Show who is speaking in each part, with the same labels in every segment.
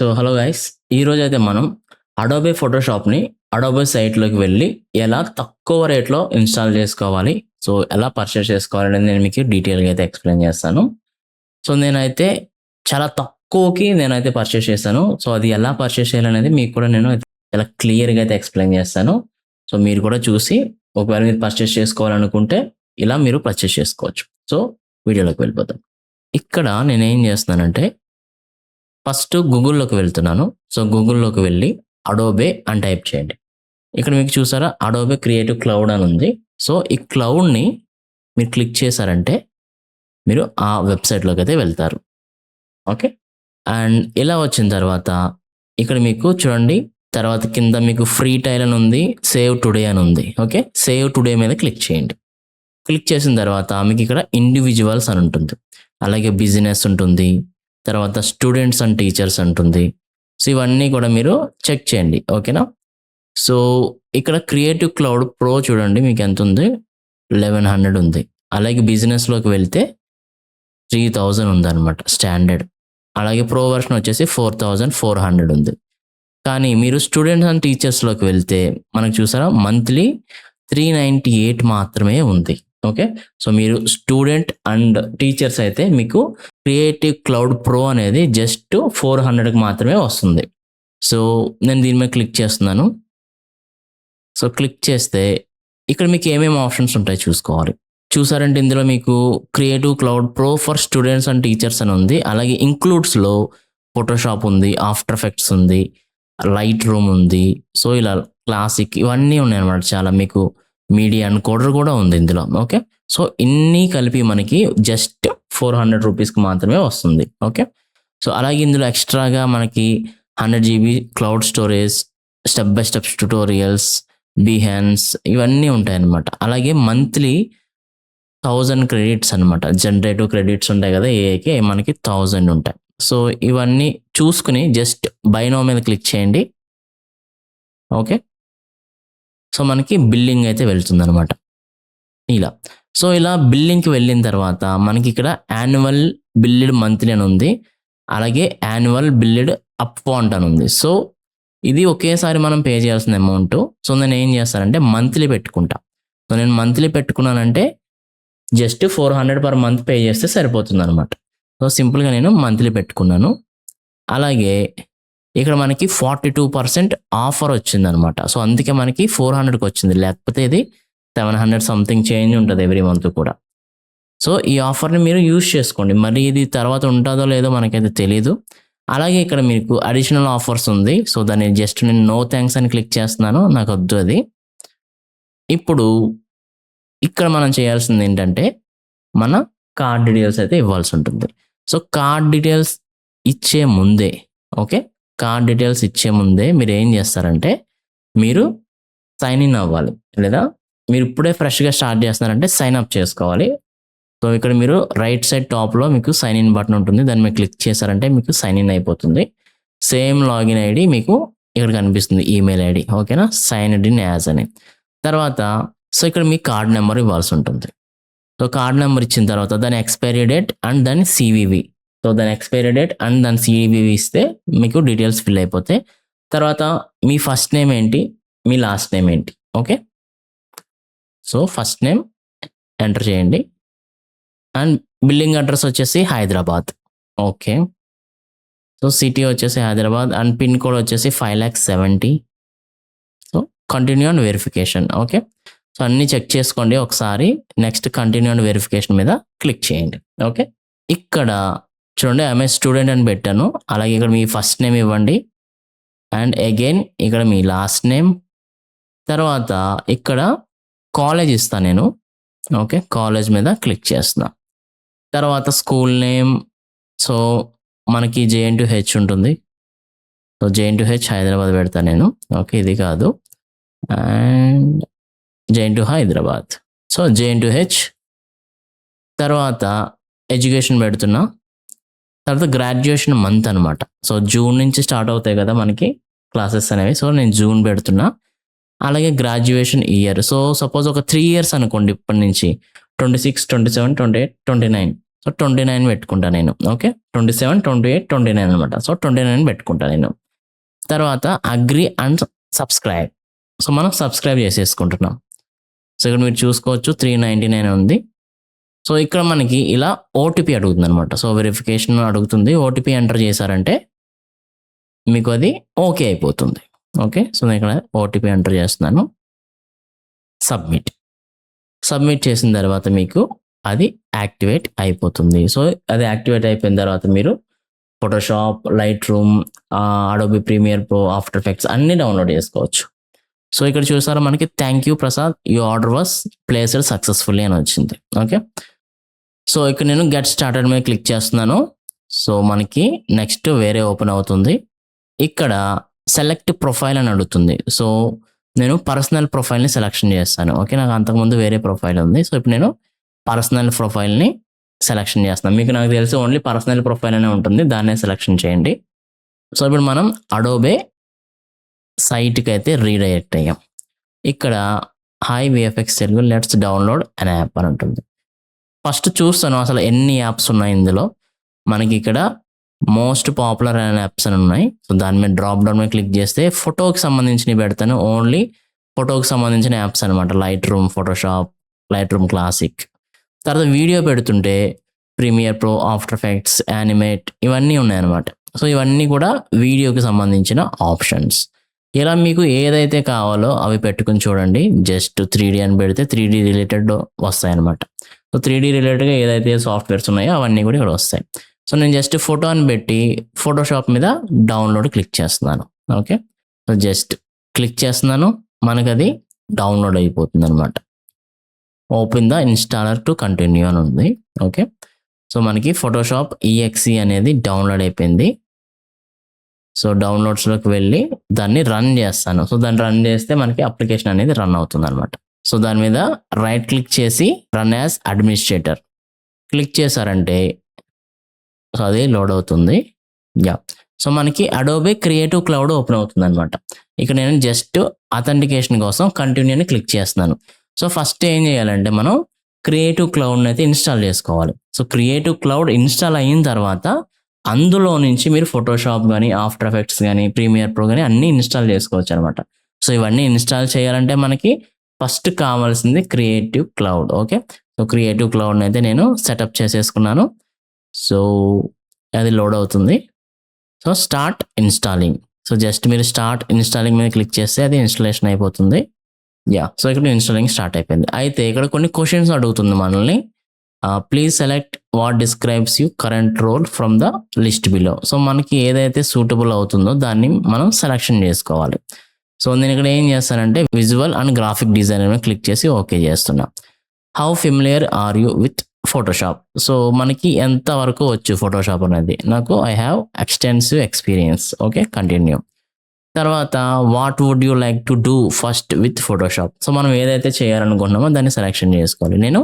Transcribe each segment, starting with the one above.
Speaker 1: So hello guys, ఈరోజైతే మనం అడోబే ఫోటోషాప్ని అడోబే సైట్లోకి వెళ్ళి ఎలా తక్కువ రేట్లో ఇన్స్టాల్ చేసుకోవాలి, సో ఎలా పర్చేస్ చేసుకోవాలని నేను మీకు డీటెయిల్గా అయితే ఎక్స్ప్లెయిన్ చేస్తాను. సో నేనైతే చాలా తక్కువకి నేనైతే పర్చేస్ చేశాను. సో అది ఎలా పర్చేస్ చేయాలనేది మీకు కూడా నేను చాలా క్లియర్గా అయితే ఎక్స్ప్లెయిన్ చేస్తాను. సో మీరు కూడా చూసి ఒకవేళ మీరు పర్చేస్ చేసుకోవాలనుకుంటే ఇలా మీరు పర్చేస్ చేసుకోవచ్చు. సో వీడియోలోకి వెళ్ళిపోతాం. ఇక్కడ నేనేం చేస్తున్నానంటే ఫస్ట్ గూగుల్లోకి వెళ్తున్నాను. సో గూగుల్లోకి వెళ్ళి అడోబే అని టైప్ చేయండి. ఇక్కడ మీకు చూసారా అడోబే క్రియేటివ్ క్లౌడ్ అని ఉంది. సో ఈ క్లౌడ్ని మీరు క్లిక్ చేశారంటే మీరు ఆ వెబ్సైట్లోకి అయితే వెళ్తారు. ఓకే, అండ్ ఇలా వచ్చిన తర్వాత ఇక్కడ మీకు చూడండి, తర్వాత కింద మీకు ఫ్రీ టైల్ అని ఉంది, సేవ్ టుడే అని ఉంది. ఓకే, సేవ్ టుడే మీద క్లిక్ చేయండి. క్లిక్ చేసిన తర్వాత మీకు ఇక్కడ ఇండివిజువల్స్ అని ఉంటుంది, అలాగే బిజినెస్ ఉంటుంది, తర్వాత స్టూడెంట్స్ అండ్ టీచర్స్ ఉంటుంది. సో ఇవన్నీ కూడా మీరు చెక్ చేయండి. ఓకేనా, సో ఇక్కడ క్రియేటివ్ క్లౌడ్ ప్రో చూడండి మీకు ఎంత ఉంది, 1100 ఉంది. అలాగే బిజినెస్లోకి వెళ్తే 3000 ఉందన్నమాట స్టాండర్డ్. అలాగే ప్రో వర్షన్ వచ్చేసి 4400 ఉంది. కానీ మీరు స్టూడెంట్స్ అండ్ టీచర్స్లోకి వెళ్తే మనకు చూసారా మంత్లీ 398 మాత్రమే ఉంది. ఓకే, సో మీరు స్టూడెంట్ అండ్ టీచర్స్ అయితే మీకు క్రియేటివ్ క్లౌడ్ ప్రో అనేది జస్ట్ 400కి మాత్రమే వస్తుంది. సో నేను దీని మీద క్లిక్ చేస్తున్నాను. సో క్లిక్ చేస్తే ఇక్కడ మీకు ఏమేమి ఆప్షన్స్ ఉంటాయి చూసుకోవాలి. చూసారంటే ఇందులో మీకు creative cloud pro for students and teachers అని ఉంది. అలాగే ఇంక్లూడ్స్లో ఫోటోషాప్ ఉంది, ఆఫ్టర్ ఎఫెక్ట్స్ ఉంది, లైట్ రూమ్ ఉంది. సో ఇలా క్లాసిక్ ఇవన్నీ ఉన్నాయి అన్నమాట. చాలా మీకు మీడియా అండ్ కోడర్ కూడా ఉంది ఇందులో. ఓకే, సో ఇన్ని కలిపి మనకి జస్ట్ 400 రూపీస్కి మాత్రమే వస్తుంది. ఓకే, సో అలాగే ఇందులో ఎక్స్ట్రాగా మనకి 100 GB cloud storage, step by steps tutorials, Behance ఇవన్నీ ఉంటాయన్నమాట. అలాగే మంత్లీ 1000 క్రెడిట్స్ అనమాట, జనరేటివ్ క్రెడిట్స్ ఉంటాయి కదా ఏఏకి, మనకి 1000 ఉంటాయి. సో ఇవన్నీ చూసుకుని జస్ట్ బై నౌ మీద క్లిక్ చేయండి. ఓకే, సో మనకి బిల్లింగ్ అయితే వెళ్తుంది అనమాట ఇలా. సో ఇలా బిల్లింగ్కి వెళ్ళిన తర్వాత మనకి ఇక్కడ యాన్యువల్ బిల్లుడ్ మంత్లీ అని ఉంది, అలాగే యాన్యువల్ బిల్లుడ్ అప్ ఫ్రంట్ అని ఉంది. సో ఇది ఒకేసారి మనం పే చేయాల్సిన అమౌంట్. సో నేను ఏం చేస్తానంటే మంత్లీ పెట్టుకుంటా. సో నేను మంత్లీ పెట్టుకున్నానంటే జస్ట్ 400 పర్ మంత్ పే చేస్తే సరిపోతుంది అనమాట. సో సింపుల్గా నేను మంత్లీ పెట్టుకున్నాను. అలాగే ఇక్కడ మనకి 42% ఆఫర్ వచ్చింది అనమాట. సో అందుకే మనకి 400కి వచ్చింది, లేకపోతే ఇది 700 సంథింగ్ చేంజ్ ఉంటుంది ఎవ్రీ మంత్ కూడా. సో ఈ ఆఫర్ని మీరు యూజ్ చేసుకోండి. మరి ఇది తర్వాత ఉంటుందో లేదో మనకైతే తెలీదు. అలాగే ఇక్కడ మీకు అడిషనల్ ఆఫర్స్ ఉంది. సో దాన్ని జస్ట్ నేను నో థ్యాంక్స్ అని క్లిక్ చేస్తున్నాను, నాకు వద్దు అది. ఇప్పుడు ఇక్కడ మనం చేయాల్సింది ఏంటంటే మన కార్డ్ డీటెయిల్స్ అయితే ఇవ్వాల్సి ఉంటుంది. సో కార్డ్ డీటెయిల్స్ ఇచ్చే ముందే, ఓకే, కార్డ్ డీటెయిల్స్ ఇచ్చే ముందే మీరు ఏం చేస్తారంటే మీరు సైన్ ఇన్ అవ్వాలి, లేదా మీరు ఇప్పుడే ఫ్రెష్గా స్టార్ట్ చేస్తున్నారంటే సైన్ అప్ చేసుకోవాలి. సో ఇక్కడ మీరు రైట్ సైడ్ టాప్లో మీకు సైన్ ఇన్ బటన్ ఉంటుంది, దాన్ని మీరు క్లిక్ చేశారంటే మీకు సైన్ ఇన్ అయిపోతుంది. సేమ్ లాగిన్ ఐడి మీకు ఇక్కడ కనిపిస్తుంది, ఈమెయిల్ ఐడి. ఓకేనా, సైన్డ్ ఇన్ యాజ్ అని. తర్వాత సో ఇక్కడ మీ కార్డ్ నెంబర్ ఇవ్వాల్సి ఉంటుంది. సో కార్డ్ నెంబర్ ఇచ్చిన తర్వాత దాని ఎక్స్పైరీ డేట్ అండ్ దాని సివివి. సో దాని ఎక్స్పైరీ డేట్ అండ్ దాని సివివి ఇస్తే మీకు డీటెయిల్స్ ఫిల్ అయిపోతాయి. తర్వాత మీ ఫస్ట్ నేమ్ ఏంటి, మీ లాస్ట్ నేమ్ ఏంటి. Okay, so first name enter చేయండి. అండ్ బిల్లింగ్ అడ్రస్ వచ్చేసి హైదరాబాద్. ఓకే, సో సిటీ వచ్చేసి హైదరాబాద్ అండ్ పిన్ కోడ్ వచ్చేసి 5,70,000. So continue and verification. Okay, so అన్నీ చెక్ చేసుకోండి ఒకసారి. నెక్స్ట్ కంటిన్యూ అండ్ వెరిఫికేషన్ మీద క్లిక్ చేయండి. ఓకే, ఇక్కడ చూడండి ఐఎమ్ ఏ స్టూడెంట్ అని పెట్టాను. అలాగే ఇక్కడ మీ ఫస్ట్ నేమ్ ఇవ్వండి అండ్ అగైన్ ఇక్కడ మీ లాస్ట్ నేమ్. తర్వాత ఇక్కడ కాలేజ్ ఇస్తాను నేను. ఓకే, కాలేజ్ మీద క్లిక్ చేస్తున్నా. తర్వాత స్కూల్ నేమ్, సో మనకి JNTH ఉంటుంది. సో JNTH హైదరాబాద్ పెడతాను నేను. ఓకే, ఇది కాదు, and JNTH Hyderabad. So JNTH. తర్వాత ఎడ్యుకేషన్ పెడుతున్నా. తర్వాత గ్రాడ్యుయేషన్ మంత్ అనమాట. సో జూన్ నుంచి స్టార్ట్ అవుతాయి కదా మనకి క్లాసెస్ అనేవి. సో నేను జూన్ పెడుతున్నా. అలాగే గ్రాడ్యుయేషన్ ఇయర్. సో సపోజ్ ఒక 3 years అనుకోండి, ఇప్పటి నుంచి 26, 27, 28, 29. సో 29 పెట్టుకుంటా నేను. ఓకే. 27, 28, 29 అనమాట. సో 29 పెట్టుకుంటా నేను. తర్వాత అగ్రీ అండ్ సబ్స్క్రైబ్. సో మనం సబ్స్క్రైబ్ చేసేసుకుంటున్నాం. సో ఇక్కడ మీరు చూసుకోవచ్చు 399 ఉంది. సో ఇక్కడ మనకి ఇలా ఓటీపీ అడుగుతుంది అనమాట. సో వెరిఫికేషన్ అడుగుతుంది. ఓటీపీ ఎంటర్ చేశారంటే మీకు అది ఓకే అయిపోతుంది. ఓకే. సో నేను ఇక్కడ ఓటీపీ ఎంటర్ చేస్తున్నాను. సబ్మిట్ చేసిన తర్వాత మీకు అది యాక్టివేట్ అయిపోతుంది. సో అది యాక్టివేట్ అయిపోయిన తర్వాత మీరు Photoshop, Lightroom, Adobe Premiere Pro, After Effects అన్నీ డౌన్లోడ్ చేసుకోవచ్చు. సో ఇక్కడ చూసారా మనకి thank you Prasad, your order was placed successfully అని వచ్చింది. ఓకే. సో ఇక్కడ నేను గెట్ స్టార్టెడ్ మీద క్లిక్ చేస్తున్నాను. సో మనకి నెక్స్ట్ వేరే ఓపెన్ అవుతుంది. ఇక్కడ సెలెక్ట్ ప్రొఫైల్ అని అడుగుతుంది. సో నేను పర్సనల్ ప్రొఫైల్ని సెలెక్షన్ చేస్తాను. ఓకే. నాకు అంతకుముందు వేరే ప్రొఫైల్ ఉంది. సో ఇప్పుడు నేను పర్సనల్ ప్రొఫైల్ని సెలెక్షన్ చేస్తున్నాను. మీకు నాకు తెలిసి ఓన్లీ పర్సనల్ ప్రొఫైల్ అనే ఉంటుంది, దాన్నే సెలెక్షన్ చేయండి. సో ఇప్పుడు మనం అడోబే సైట్కి అయితే రీడైరెక్ట్ అయ్యాం. ఇక్కడ hi VFX Telugu let's download an app అని ఉంటుంది. ఫస్ట్ చూస్తాను అసలు ఎన్ని యాప్స్ ఉన్నాయి ఇందులో. మనకి ఇక్కడ మోస్ట్ పాపులర్ అయిన యాప్స్ అని ఉన్నాయి. సో దాని మీద డ్రాప్ డౌన్ మీద క్లిక్ చేస్తే ఫోటోకి సంబంధించినవి పెడతాను. ఓన్లీ ఫోటోకి సంబంధించిన యాప్స్ అనమాట. Lightroom, Photoshop, Lightroom Classic. తర్వాత వీడియో పెడుతుంటే Premiere Pro, After Effects, Animate ఇవన్నీ ఉన్నాయన్నమాట. సో ఇవన్నీ కూడా వీడియోకి సంబంధించిన ఆప్షన్స్. ఇలా మీకు ఏదైతే కావాలో అవి పెట్టుకుని చూడండి. జస్ట్ 3D అని పెడితే 3D రిలేటెడ్ వస్తాయి అనమాట. సో 3D రిలేటెడ్గా ఏదైతే సాఫ్ట్వేర్స్ ఉన్నాయో అవన్నీ కూడా ఇక్కడ వస్తాయి. సో నేను జస్ట్ ఫోటో అని పెట్టి ఫోటోషాప్ మీద డౌన్లోడ్ క్లిక్ చేస్తున్నాను. ఓకే. సో జస్ట్ క్లిక్ చేస్తున్నాను, మనకు అది డౌన్లోడ్ అయిపోతుంది అనమాట. Open the installer to continue అని ఉంది. ఓకే. సో మనకి ఫోటోషాప్ EXE అనేది డౌన్లోడ్ అయిపోయింది. సో డౌన్లోడ్స్లోకి వెళ్ళి దాన్ని రన్ చేస్తాను. సో దాన్ని రన్ చేస్తే మనకి అప్లికేషన్ అనేది రన్ అవుతుంది అనమాట. సో దాని మీద రైట్ క్లిక్ చేసి రన్ యాజ్ అడ్మినిస్ట్రేటర్ క్లిక్ చేశారంటే సో అది లోడ్ అవుతుంది. యా. సో మనకి అడోబే క్రియేటివ్ క్లౌడ్ ఓపెన్ అవుతుంది అనమాట. ఇక్కడ నేను జస్ట్ అథెంటికేషన్ కోసం కంటిన్యూ అని క్లిక్ చేస్తున్నాను. సో ఫస్ట్ ఏం చేయాలంటే మనం క్రియేటివ్ క్లౌడ్ని అయితే ఇన్స్టాల్ చేసుకోవాలి. సో క్రియేటివ్ క్లౌడ్ ఇన్స్టాల్ అయిన తర్వాత అందులో నుంచి మీరు ఫోటోషాప్ కానీ, ఆఫ్టర్ ఎఫెక్ట్స్ కానీ, ప్రీమియర్ ప్రో కానీ అన్నీ ఇన్స్టాల్ చేసుకోవచ్చు అనమాట. సో ఇవన్నీ ఇన్స్టాల్ చేయాలంటే మనకి ఫస్ట్ కావాల్సింది creative cloud. Okay. So creative క్లౌడ్ని అయితే నేను సెటప్ చేసేసుకున్నాను. సో అది లోడ్ అవుతుంది. So start installing. So just మీరు స్టార్ట్ ఇన్స్టాలింగ్ మీద క్లిక్ చేస్తే అది ఇన్స్టాలేషన్ అయిపోతుంది. యా. సో ఇక్కడ ఇన్స్టాలింగ్ స్టార్ట్ అయిపోయింది. అయితే ఇక్కడ కొన్ని క్వశ్చన్స్ అడుగుతుంది మనల్ని. Please select what describes you current role from the list below. So మనకి ఏదైతే సూటబుల్ అవుతుందో దాన్ని మనం సెలెక్షన్ చేసుకోవాలి. సో నేను ఇక్కడ ఏం చేస్తానంటే విజువల్ అండ్ గ్రాఫిక్ డిజైనర్ మీద క్లిక్ చేసి ఓకే చేస్తున్నా. How familiar are you with Photoshop. So మనకి ఎంత వరకు వచ్చు ఫోటోషాప్ అనేది. నాకు I have extensive experience. Okay. Continue. తర్వాత what would you like to do first with Photoshop. So మనం ఏదైతే చేయాలనుకుంటున్నామో దాన్ని సెలెక్షన్ చేసుకోవాలి. నేను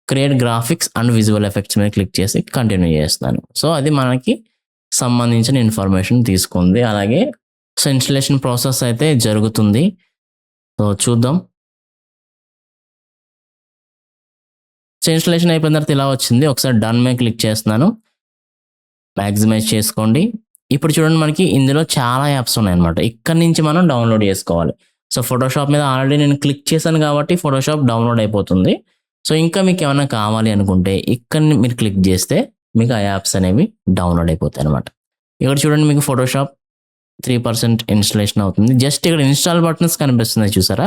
Speaker 1: create graphics and visual effects మీద క్లిక్ చేసి కంటిన్యూ చేస్తాను. సో అది మనకి సంబంధించిన ఇన్ఫర్మేషన్ తీసుకుంది. అలాగే సో ఇన్స్టలేషన్ ప్రాసెస్ అయితే జరుగుతుంది. సో చూద్దాం. సో ఇన్స్టలేషన్ అయిపోయిన తర్వాత ఇలా వచ్చింది. ఒకసారి డన్ మీద క్లిక్ చేస్తున్నాను. మ్యాక్సిమైజ్ చేసుకోండి. ఇప్పుడు చూడండి మనకి ఇందులో చాలా యాప్స్ ఉన్నాయన్నమాట. ఇక్కడ నుంచి మనం డౌన్లోడ్ చేసుకోవాలి. సో ఫోటోషాప్ మీద ఆల్రెడీ నేను క్లిక్ చేశాను కాబట్టి ఫోటోషాప్ డౌన్లోడ్ అయిపోతుంది. సో ఇంకా మీకు ఏమైనా కావాలి అనుకుంటే ఇక్కడ మీరు క్లిక్ చేస్తే మీకు ఆ యాప్స్ అనేవి డౌన్లోడ్ అయిపోతాయి అనమాట. ఇక్కడ చూడండి మీకు ఫోటోషాప్ 3% ఇన్స్టలేషన్ అవుతుంది. జస్ట్ ఇక్కడ ఇన్స్టాల్ బటన్స్ కనిపిస్తున్నాయి చూసారా,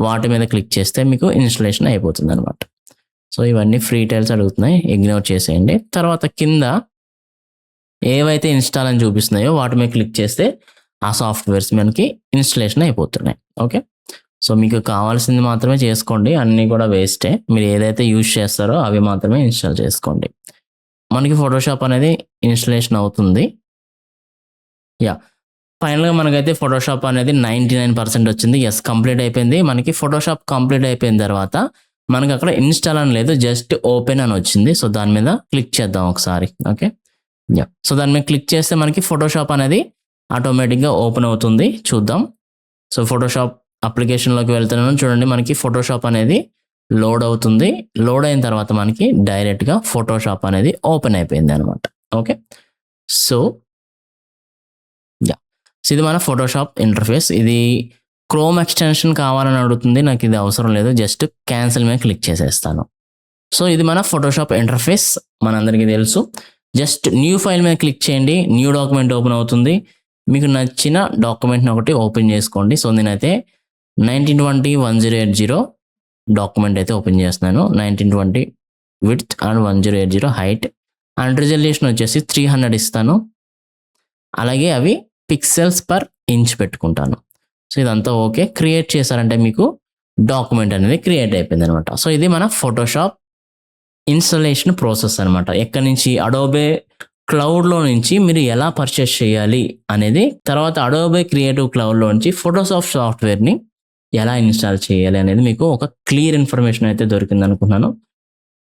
Speaker 1: వాటి మీద క్లిక్ చేస్తే మీకు ఇన్స్టలేషన్ అయిపోతుంది అనమాట. సో ఇవన్నీ ఫ్రీ టైల్స్ అడుగుతున్నాయి, ఇగ్నోర్ చేసేయండి. తర్వాత కింద ఏవైతే ఇన్స్టాల్ అని చూపిస్తున్నాయో వాటి మీద క్లిక్ చేస్తే ఆ సాఫ్ట్వేర్స్ మనకి ఇన్స్టలేషన్ అయిపోతున్నాయి. ఓకే. సో మీకు కావాల్సింది మాత్రమే చేసుకోండి, అన్నీ కూడా వేస్టే. మీరు ఏదైతే యూజ్ చేస్తారో అవి మాత్రమే ఇన్స్టాల్ చేసుకోండి. మనకి ఫోటోషాప్ అనేది ఇన్స్టలేషన్ అవుతుంది. యా. ఫైనల్గా మనకైతే ఫోటోషాప్ అనేది 99% వచ్చింది. ఎస్, కంప్లీట్ అయిపోయింది. మనకి ఫోటోషాప్ కంప్లీట్ అయిపోయిన తర్వాత మనకి అక్కడ ఇన్స్టాల్ అని లేదు, జస్ట్ ఓపెన్ అని వచ్చింది. సో దాని మీద క్లిక్ చేద్దాం ఒకసారి. ఓకే. యా. సో దాని మీద క్లిక్ చేస్తే మనకి ఫోటోషాప్ అనేది ఆటోమేటిక్గా ఓపెన్ అవుతుంది. చూద్దాం. సో ఫోటోషాప్ అప్లికేషన్లోకి వెళ్తున్నాను. చూడండి మనకి ఫోటోషాప్ అనేది లోడ్ అవుతుంది. లోడ్ అయిన తర్వాత మనకి డైరెక్ట్‌గా ఫోటోషాప్ అనేది ఓపెన్ అయిపోయిందనమాట. ఓకే. So yeah! సో ఇది మన ఫోటోషాప్ ఇంటర్ఫేస్. ఇది క్రోమ్ ఎక్స్‌టెన్షన్ కావాలని అడుగుతుంది. నాకిది అవసరం లేదు. జస్ట్ క్యాన్సిల్ మీద క్లిక్ చేసేస్తాను. సో ఇది మన ఫోటోషాప్ ఇంటర్ఫేస్ మనందరికీ తెలుసు. జస్ట్ న్యూ ఫైల్ మీద క్లిక్ చేయండి. న్యూ డాక్యుమెంట్ ఓపెన్ అవుతుంది. మీకు నచ్చిన డాక్యుమెంట్‌ని ఒకటి ఓపెన్ చేసుకోండి. సో నేనైతే 1920 1080 డాక్యుమెంట్ అయితే ఓపెన్ చేస్తున్నాను. 1920 width and 1080 height and resolution వచ్చేసి 300 ఇస్తాను. అలాగే అవి పిక్సెల్స్ పర్ ఇంచ్ పెట్టుకుంటాను. సో ఇదంతా ఓకే. క్రియేట్ చేశారంటే మీకు డాక్యుమెంట్ అనేది క్రియేట్ అయిపోయిందనమాట. సో ఇది మన ఫోటోషాప్ ఇన్‌స్టాలేషన్ ప్రాసెస్ అనమాట. ఎక్కడి నుంచి అడోబే క్లౌడ్‌లో నుంచి మీరు ఎలా పర్చేస్ చేయాలి అనేది, తర్వాత అడోబే క్రియేటివ్ క్లౌడ్‌లో నుంచి ఫోటోషాప్ సాఫ్ట్‌వేర్‌ని ఎలా ఇన్‌స్టాల్ చేయాలి అనేది మీకు ఒక క్లియర్ ఇన్ఫర్మేషన్ అయితే దొరికిందనుకుంటున్నాను.